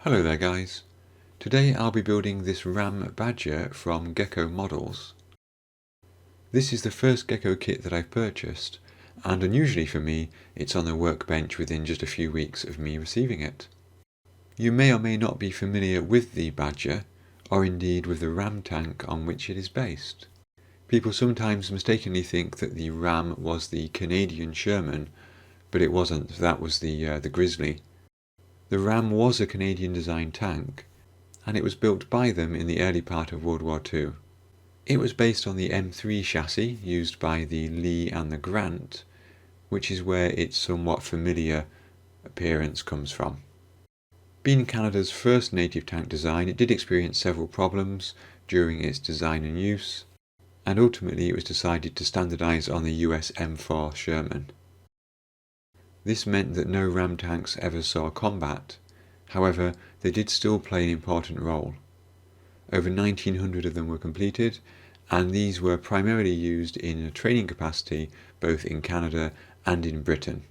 Hello there guys. Today I'll be building this RAM Badger from Gecko Models. This is the first Gecko kit that I've purchased, and unusually for me it's on the workbench within just a few weeks of me receiving it. You may or may not be familiar with the Badger, or indeed with the RAM tank on which it is based. People sometimes mistakenly think that the RAM was the Canadian Sherman, but it wasn't. That was the Grizzly. The RAM was a Canadian designed tank, and it was built by them in the early part of World War II. It was based on the M3 chassis used by the Lee and the Grant, which is where its somewhat familiar appearance comes from. Being Canada's first native tank design, it did experience several problems during its design and use, and ultimately it was decided to standardise on the US M4 Sherman. This meant that no RAM tanks ever saw combat. However, they did still play an important role. Over 1900 of them were completed, and these were primarily used in a training capacity both in Canada and in Britain.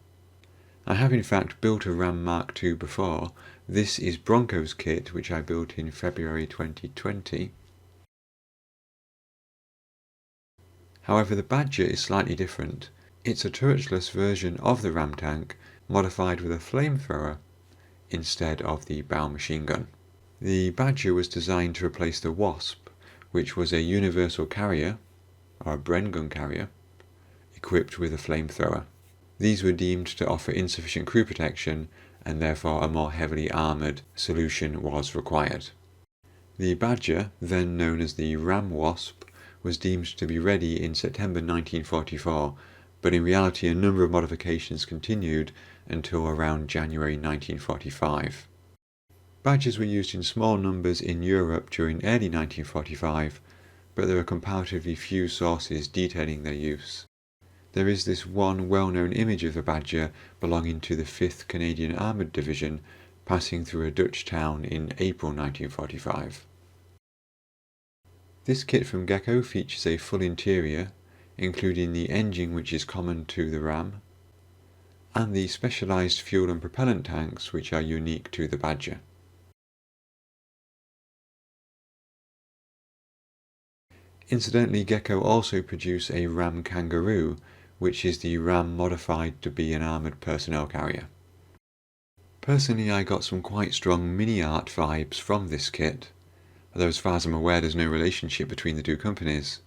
I have in fact built a RAM Mark II before. This is Bronco's kit, which I built in February 2020. However, the Badger is slightly different. It's a turretless version of the RAM tank, modified with a flamethrower instead of the bow machine gun. The Badger was designed to replace the Wasp, which was a universal carrier, or a Bren gun carrier, equipped with a flamethrower. These were deemed to offer insufficient crew protection, and therefore a more heavily armoured solution was required. The Badger, then known as the Ram Wasp, was deemed to be ready in September 1944, but in reality a number of modifications continued until around January 1945. Badgers were used in small numbers in Europe during early 1945, but there are comparatively few sources detailing their use. There is this one well-known image of a Badger belonging to the 5th Canadian Armoured Division passing through a Dutch town in April 1945. This kit from Gecko features a full interior, including the engine which is common to the RAM, and the specialised fuel and propellant tanks which are unique to the Badger. Incidentally, Gecko also produce a RAM Kangaroo, which is the RAM modified to be an armoured personnel carrier. Personally, I got some quite strong mini-art vibes from this kit, although as far as I'm aware there's no relationship between the two companies.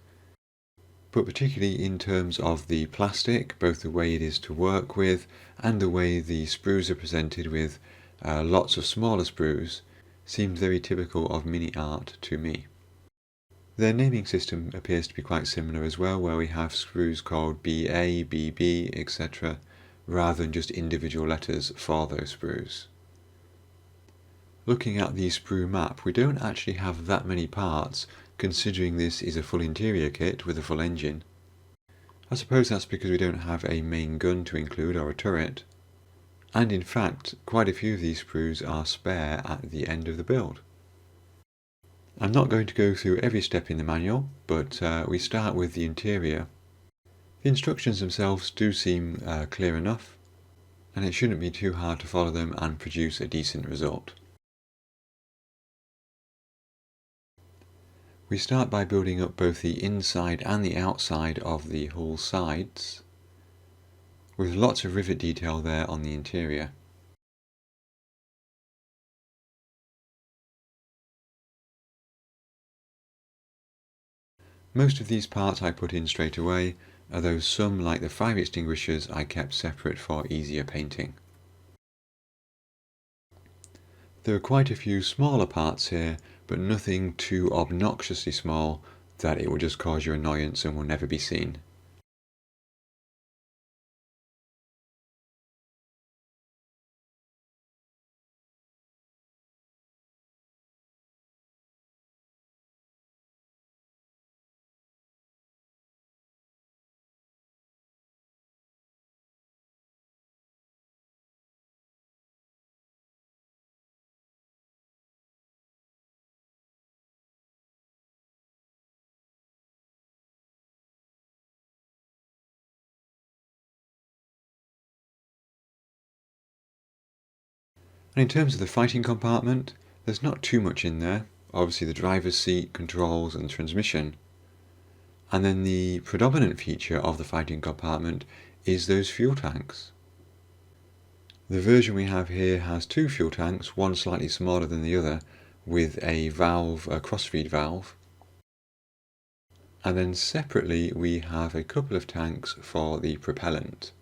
But particularly in terms of the plastic, both the way it is to work with and the way the sprues are presented with lots of smaller sprues, seemed very typical of mini-art to me. Their naming system appears to be quite similar as well, where we have screws called BA, BB, etc., rather than just individual letters for those sprues. Looking at the sprue map, we don't actually have that many parts, considering this is a full interior kit with a full engine. I suppose that's because we don't have a main gun to include or a turret, and in fact quite a few of these sprues are spare at the end of the build. I'm not going to go through every step in the manual, but we start with the interior. The instructions themselves do seem clear enough, and it shouldn't be too hard to follow them and produce a decent result. We start by building up both the inside and the outside of the hull sides, with lots of rivet detail there on the interior. Most of these parts I put in straight away, although some, like the fire extinguishers, I kept separate for easier painting. There are quite a few smaller parts here, but nothing too obnoxiously small that it will just cause you annoyance and will never be seen. And in terms of the fighting compartment, there's not too much in there. Obviously the driver's seat, controls and transmission. And then the predominant feature of the fighting compartment is those fuel tanks. The version we have here has two fuel tanks, one slightly smaller than the other, with a valve, a crossfeed valve. And then separately we have a couple of tanks for the propellant.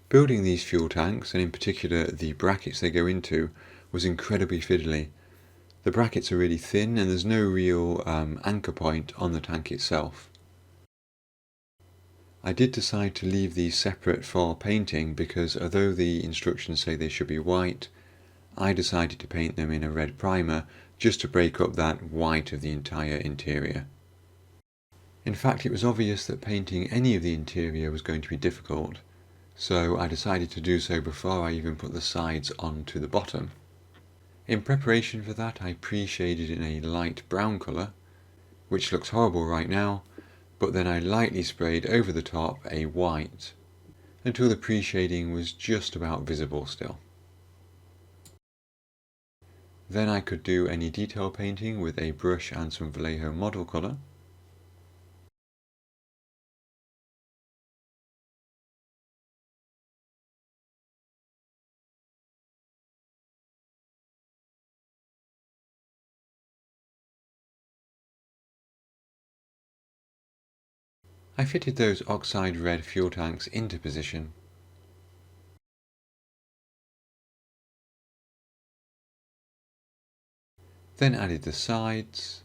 Building these fuel tanks, and in particular the brackets they go into, was incredibly fiddly. The brackets are really thin and there's no real anchor point on the tank itself. I did decide to leave these separate for painting because although the instructions say they should be white, I decided to paint them in a red primer just to break up that white of the entire interior. In fact, it was obvious that painting any of the interior was going to be difficult, so I decided to do so before I even put the sides onto the bottom. In preparation for that, I pre-shaded in a light brown colour, which looks horrible right now, but then I lightly sprayed over the top a white until the pre-shading was just about visible still. Then I could do any detail painting with a brush and some Vallejo model colour. I fitted those oxide red fuel tanks into position. Then added the sides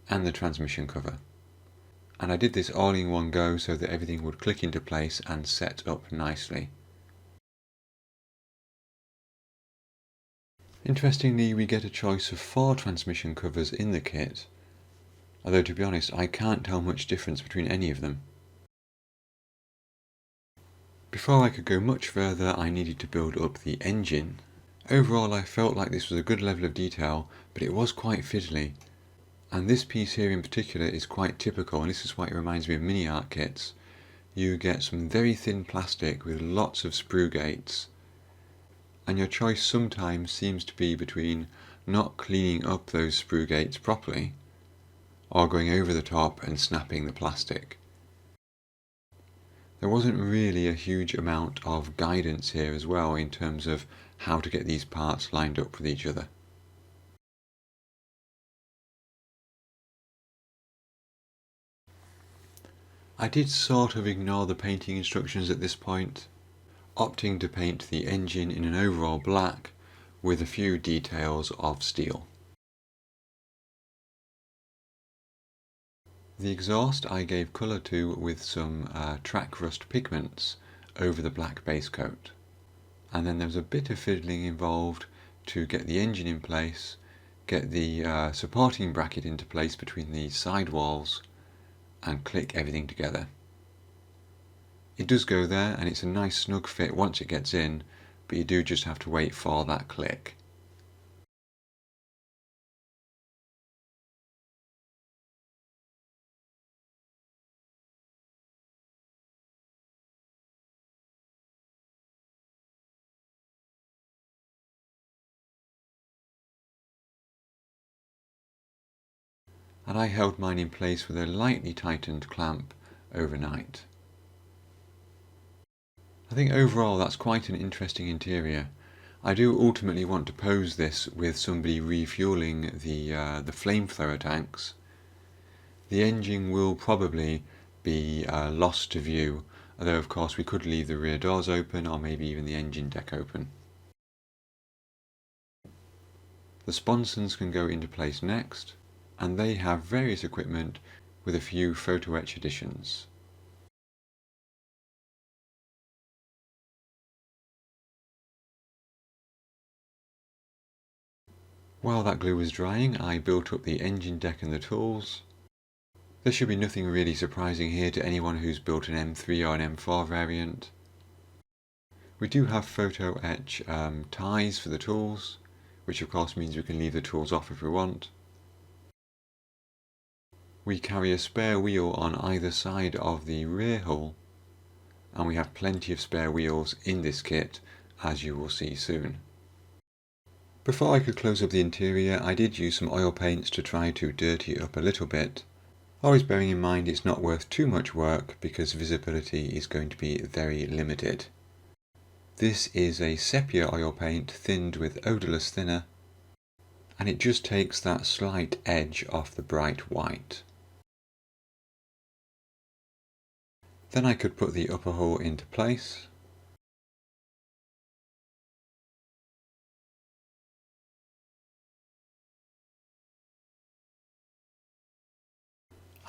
and the transmission cover. And I did this all in one go so that everything would click into place and set up nicely. Interestingly, we get a choice of 4 transmission covers in the kit, although to be honest I can't tell much difference between any of them. Before I could go much further, I needed to build up the engine. Overall I felt like this was a good level of detail, but it was quite fiddly. And this piece here in particular is quite typical, and this is why it reminds me of mini art kits. You get some very thin plastic with lots of sprue gates, and your choice sometimes seems to be between not cleaning up those sprue gates properly or going over the top and snapping the plastic. There wasn't really a huge amount of guidance here as well in terms of how to get these parts lined up with each other. I did sort of ignore the painting instructions at this point, opting to paint the engine in an overall black with a few details of steel. The exhaust I gave colour to with some track rust pigments over the black base coat, and then there was a bit of fiddling involved to get the engine in place, get the supporting bracket into place between the side walls, and click everything together. It does go there and it's a nice snug fit once it gets in, but you do just have to wait for that click. And I held mine in place with a lightly tightened clamp overnight. I think overall that's quite an interesting interior. I do ultimately want to pose this with somebody refueling the flamethrower tanks. The engine will probably be lost to view, although of course we could leave the rear doors open or maybe even the engine deck open. The sponsons can go into place next, and they have various equipment with a few photo etch additions. While that glue was drying, I built up the engine deck and the tools. There should be nothing really surprising here to anyone who's built an M3 or an M4 variant. We do have photo etch ties for the tools, which of course means we can leave the tools off if we want. We carry a spare wheel on either side of the rear hull, and we have plenty of spare wheels in this kit, as you will see soon. Before I could close up the interior, I did use some oil paints to try to dirty it up a little bit, always bearing in mind it's not worth too much work because visibility is going to be very limited. This is a sepia oil paint thinned with odourless thinner, and it just takes that slight edge off the bright white. Then I could put the upper hull into place.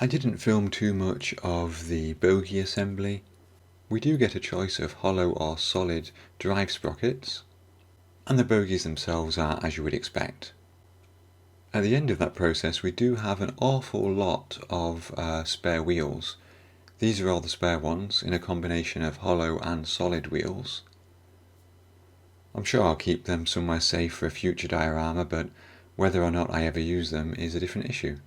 I didn't film too much of the bogie assembly. We do get a choice of hollow or solid drive sprockets, and the bogies themselves are as you would expect. At the end of that process we do have an awful lot of spare wheels. These are all the spare ones in a combination of hollow and solid wheels. I'm sure I'll keep them somewhere safe for a future diorama, but whether or not I ever use them is a different issue.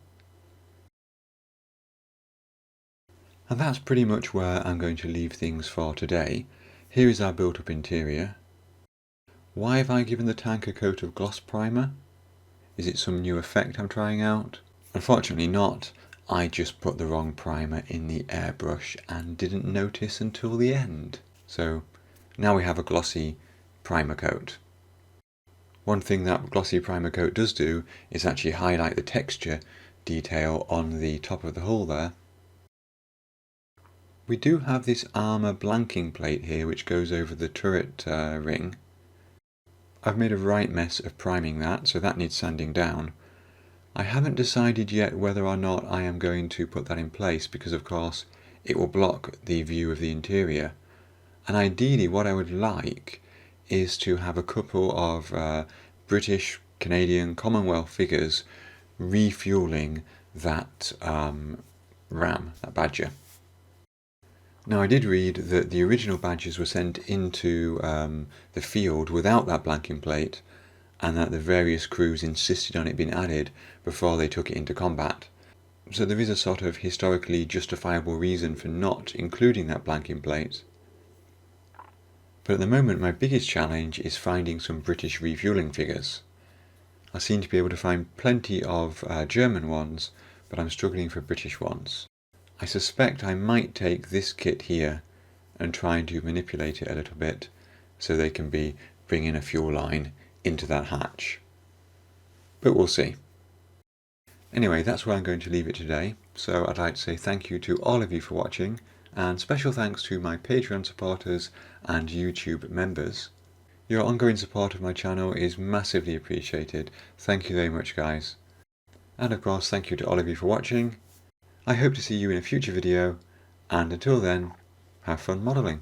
And that's pretty much where I'm going to leave things for today. Here is our built-up interior. Why have I given the tank a coat of gloss primer? Is it some new effect I'm trying out? Unfortunately not. I just put the wrong primer in the airbrush and didn't notice until the end. So now we have a glossy primer coat. One thing that glossy primer coat does do is actually highlight the texture detail on the top of the hull there. We do have this armour blanking plate here which goes over the turret ring. I've made a right mess of priming that, so that needs sanding down. I haven't decided yet whether or not I am going to put that in place because of course it will block the view of the interior. And ideally what I would like is to have a couple of British, Canadian, Commonwealth figures refuelling that ram, that Badger. Now I did read that the original Badgers were sent into the field without that blanking plate, and that the various crews insisted on it being added before they took it into combat. So there is a sort of historically justifiable reason for not including that blanking plate. But at the moment my biggest challenge is finding some British refuelling figures. I seem to be able to find plenty of German ones, but I'm struggling for British ones. I suspect I might take this kit here and try to manipulate it a little bit so they can be bringing a fuel line into that hatch. But we'll see. Anyway, that's where I'm going to leave it today. So I'd like to say thank you to all of you for watching, and special thanks to my Patreon supporters and YouTube members. Your ongoing support of my channel is massively appreciated. Thank you very much, guys. And of course, thank you to all of you for watching. I hope to see you in a future video, and until then, have fun modelling.